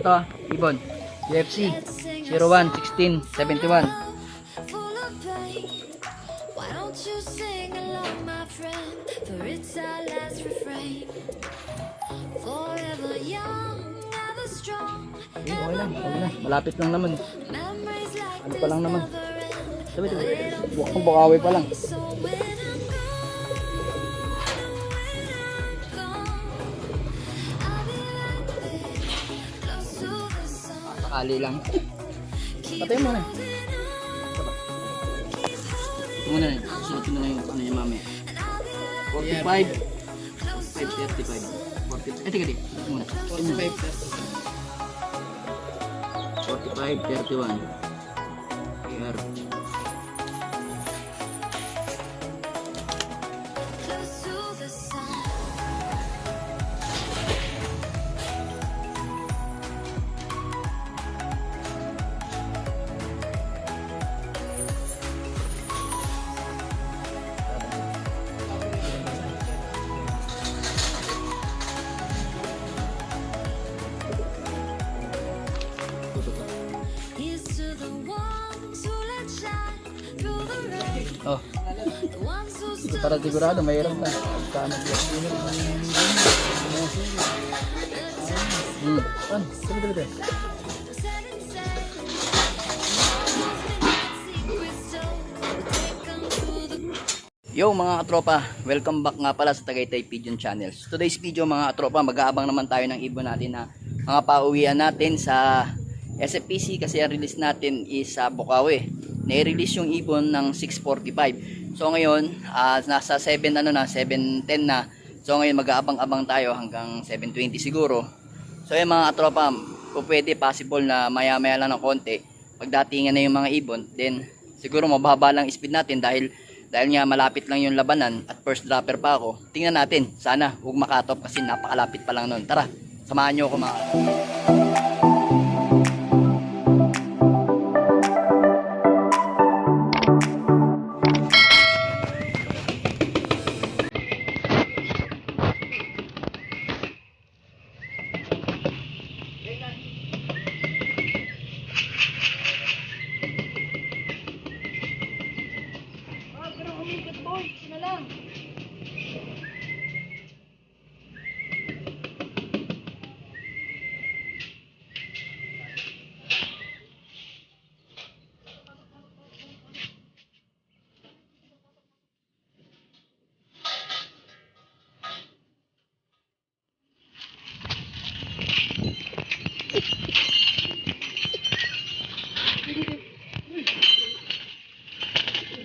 Ito, ibon. UFC 01-16-71. Okay lang, okay lang. Malapit lang naman. Ano pa lang naman. Sabi, buwak kong bukawi pa lang. Sakali lang. Patay mo na. Ito muna na. Susutin na lang yung ano niya mamaya. 45. 535. 40. Eh, tiga. Ito muna. 45, 31. Here. Oh. Para sigurado mayroon na. Kano ba? Dali. Yo mga katropa, welcome back nga pala sa Tagaytay Pigeon Channels. Today's video mga katropa, mag-aabang naman tayo ng ibon natin na mga pauwian natin sa SFPC kasi ang release natin is sa Bukawi. Na-release yung ibon ng 6:45. So ngayon, nasa 7:10 na. So ngayon mag-aabang-abang tayo hanggang 7:20 siguro. So yung mga katropa, kung pwede possible na maya-maya lang ng konti, pagdatingan na yung mga ibon, then siguro mababa lang speed natin dahil nga malapit lang yung labanan at first dropper pa ako. Tingnan natin, sana huwag makatop kasi napakalapit pa lang nun. Tara, samahan nyo ako mga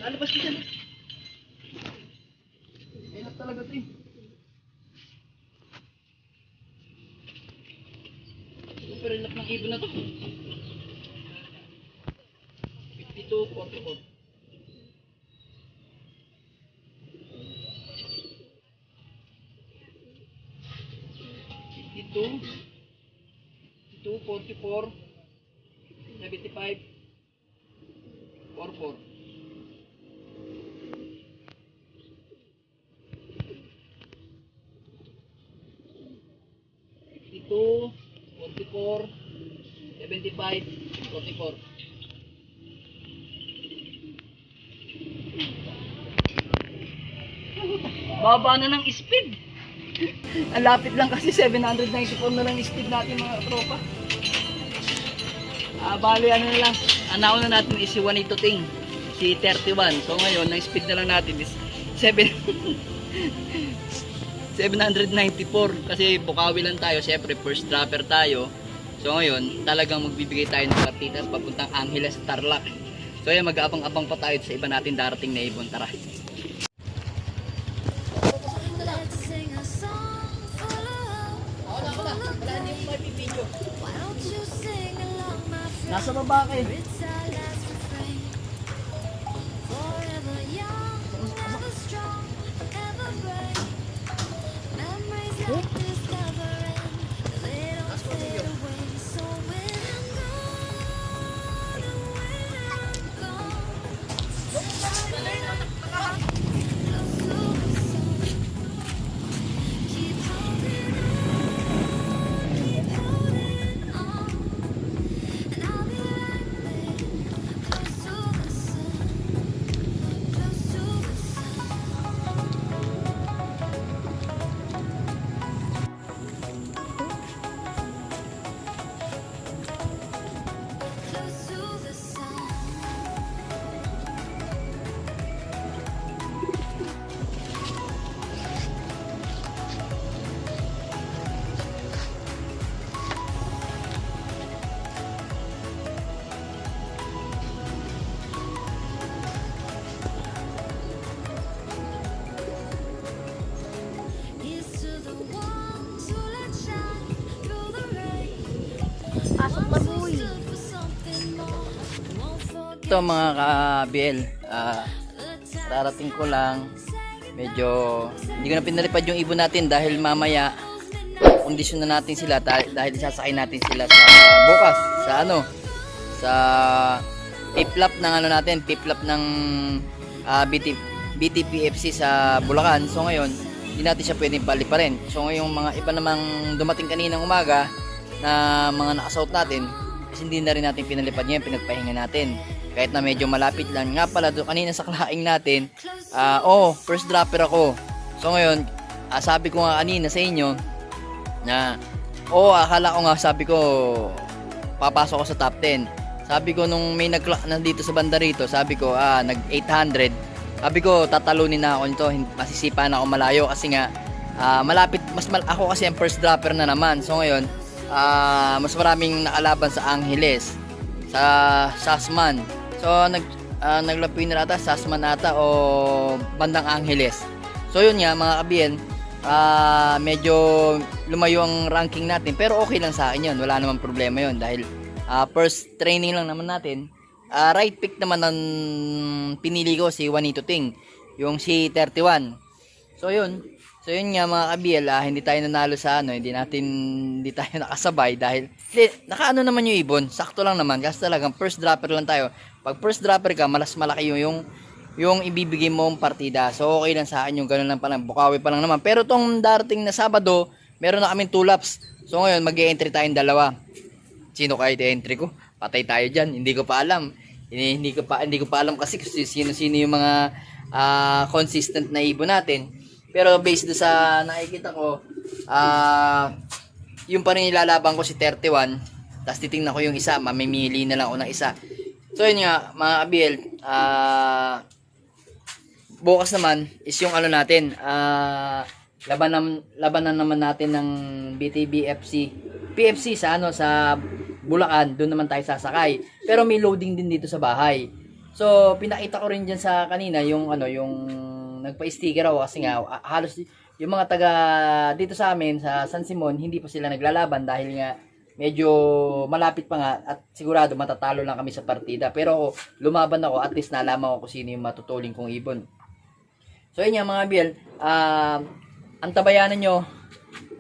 lalabas ko dyan. Enak talaga ito eh. Super enak ng ibon na to. 52, 44. 52, 44, 75, 44. 44, 75, 44. Baba na ng speed. Ang lapit lang kasi 794 na lang speed natin mga tropa. Bali ano na lang. Ang nauna natin is si Juanito Ting, si 31. So ngayon, ang speed na lang natin is 794 kasi Bukawi lang tayo, syempre first dropper tayo. So ngayon talagang magbibigay tayo ng partidas papuntang Angeles, Tarlac. So ayan, mag-aabang-abang pa tayo sa iba natin darating na ibon. Tara. Nasa baba kayo. Pasok na boy. Ito mga ka-BL, rarating ko lang. Medyo hindi ko na pinalipad yung ibon natin dahil mamaya kondisyon na natin sila dahil sasakay natin sila sa bukas sa sa piplap ng piplap ng BTPFC sa Bulacan. So ngayon hindi natin siya pwedeng paliparin. So ngayong mga iba namang dumating kaninang umaga na mga nakasout natin, kasi hindi na rin natin pinalipad ngayon, pinagpahinga natin kahit na medyo malapit lang. Nga pala doon kanina sa klaing natin, first dropper ako. So ngayon sabi ko nga kanina sa inyo na akala ko nga, sabi ko papasok ako sa top 10. Sabi ko nung may nag-clock na dito sa banda rito, sabi ko nag 800, sabi ko tatalunin na ako nito, masisipa na ako malayo kasi nga malapit, ako kasi ang first dropper na naman. So ngayon mas maraming nakalaban sa Angeles, sa Sasman. So naglapuin na ata Sasman ata o bandang Angeles. So yun nga mga kabiyen, medyo lumayo ang ranking natin, pero okay lang sa akin yun, wala namang problema yun dahil first training lang naman natin. Right pick naman ng pinili ko si Juanito Ting, yung si 31. So yun nga mga kabiel, hindi tayo nanalo sa hindi tayo nakasabay dahil nakaano naman yung ibon, sakto lang naman kasi talagang first dropper lang tayo. Pag first dropper ka, malas malaki yung ibibigay mong partida. So okay lang sa akin yung ganun lang pa lang, bukawi pa lang naman. Pero tong darating na Sabado, meron na kaming 2 laps. So ngayon mag-e-entry tayong dalawa. Sino kayo i-entry ko? Patay tayo diyan. Hindi ko pa alam. Hindi ko pa alam kasi sino yung mga consistent na ibon natin. Pero based do sa nakikita ko, yung pa rin ilalaban ko si 31. Tapos titingnan ko yung isa, mamimili na lang ako ng isa. So yun nga mga kabiel, bukas naman is yung natin, labanan naman natin ng PFC sa sa Bulacan. Doon naman tayo sasakay. Pero may loading din dito sa bahay. So pinakita ko rin diyan sa kanina yung yung nagpa-sticker ako kasi nga halos yung mga taga dito sa amin sa San Simon hindi pa sila naglalaban dahil nga medyo malapit pa nga at sigurado matatalo lang kami sa partida. Pero lumaban ako, at least nalaman ko kung sino yung matutuling kong ibon. So yun nga mga Biel, antabayanan nyo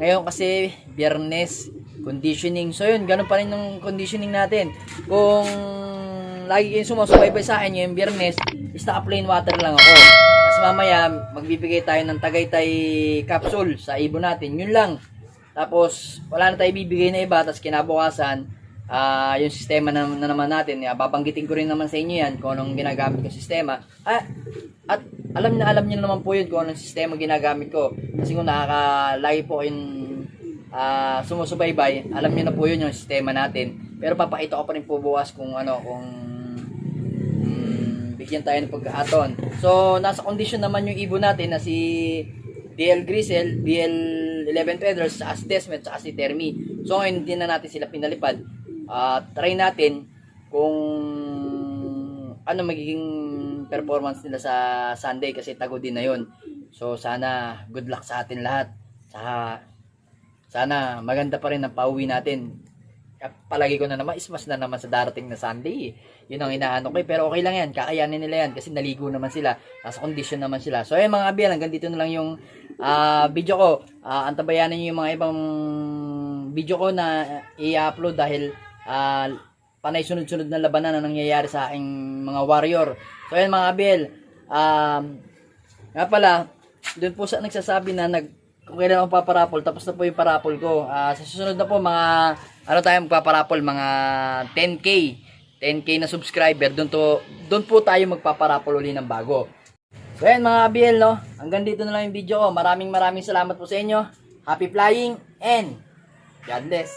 ngayon kasi Biyernes conditioning. So yun, ganun pa rin yung conditioning natin. Kung lagi kayong sumusubaybay sa akin yung Biyernes, is naka-plain water lang ako. Tapos mamaya magbibigay tayo ng Tagaytay capsule sa ibon natin, yun lang. Tapos wala na tayo bibigay na iba. Tapos kinabukasan yung sistema na naman natin, babanggitin ko rin naman sa inyo yan kung anong ginagamit ko sistema. At alam niyo naman po yun kung anong sistema ginagamit ko. Kasi kung lagi po yung sumusubaybay, alam niyo na po yun yung sistema natin. Pero papakita ko pa rin po bukas kung bigyan tayo ng pagkaaton. So nasa condition naman yung ibon natin na si DL Grisel, DL 11 Feathers, sa si Desmet, sa si Termi. So ngayon hindi na natin sila pinalipad. Try natin kung ano magiging performance nila sa Sunday kasi tago din na yun. So sana good luck sa atin lahat. Sana maganda pa rin ang pauwi natin. Palagi ko na naman, ismas na naman sa darating na Sunday. Yun ang inaano ko. Pero okay lang yan, kakayanin nila yan kasi naligo naman sila, nasa condition naman sila. So ayun mga kabiyan, hanggang dito na lang yung video ko. Antabayanan nyo yung mga ibang video ko na i-upload dahil panay sunod-sunod na labanan na nangyayari sa aking mga warrior. So ayun mga kabiyan, nga pala, doon po sa nagsasabi na kung kailan ako paparapol, tapos na po yung parapol ko. Sa susunod na po mga tayo magpaparapol, mga 10k na subscriber, doon po tayo magpaparapol uli ng bago. So ayan mga kabiel, hanggang dito na lang yung video ko. Maraming salamat po sa inyo. Happy flying and God bless.